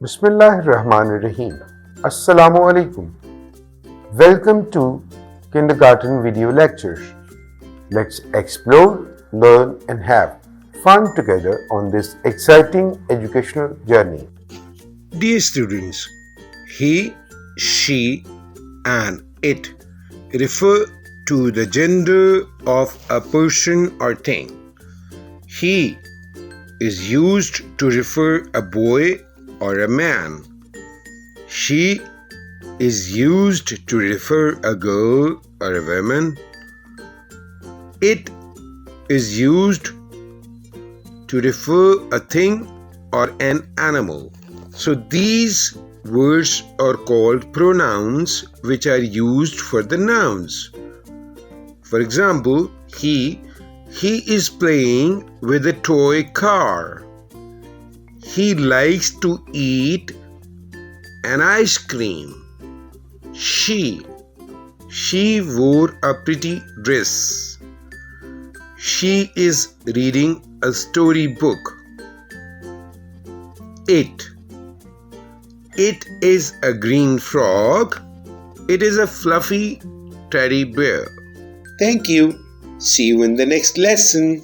Bismillahirrahmanirrahim. Assalamu alaikum. Welcome to Kindergarten Video Lectures. Let's explore, learn, and have fun together on this exciting educational journey. Dear students, he, she, and it refer to the gender of a person or thing. He is used to refer a boy or a man. She is used to refer a girl or a woman. It is used to refer a thing or an animal. So these words are called pronouns, which are used for the nouns. For example, he is playing with a toy car. He likes to eat an ice cream. She wore a pretty dress. She is reading a storybook. It is a green frog. It is a fluffy teddy bear. Thank you. See you in the next lesson.